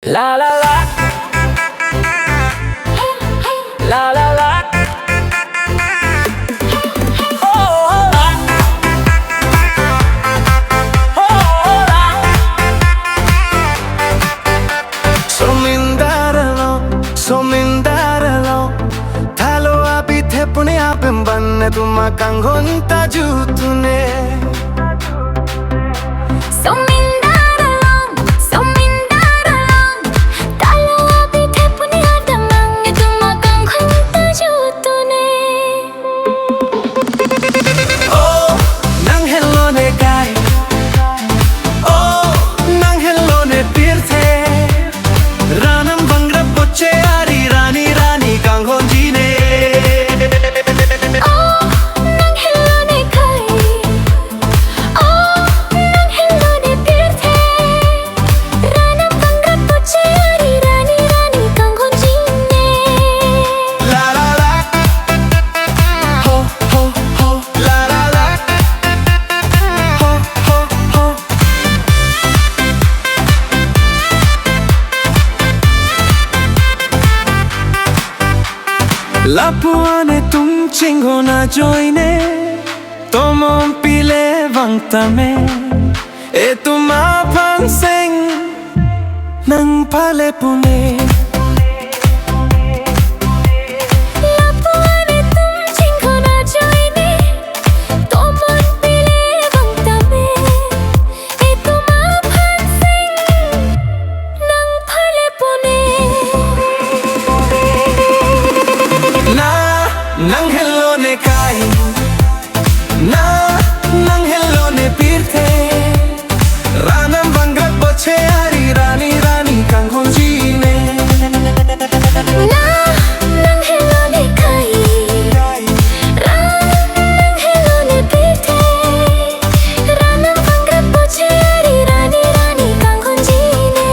La la la, la la la. Oh, oh, la. Oh, oh, la. Somindaralo Thalo api thepune apem banne tuma kangonta jutune Lapuane tum chingona joine Tomon pile vangtame E tuma panseng Nang pale pune Nang hello ne kai nang hello ne pirte ranam bangrat boche ari rani rani kanghonji ne nang hello ne kai nang hello ne pirte ranam bangrat boche ari rani rani kanghonji ne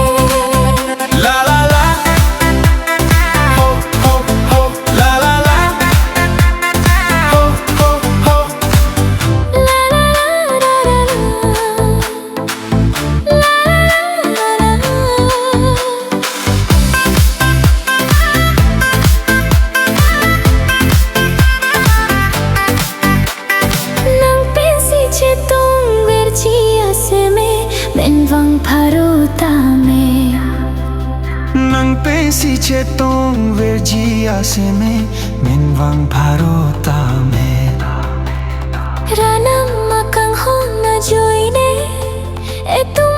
la la la ho ho ho la la la Nang pensi che tong verji ase me minwang bharota me ranam makang hona joine e tu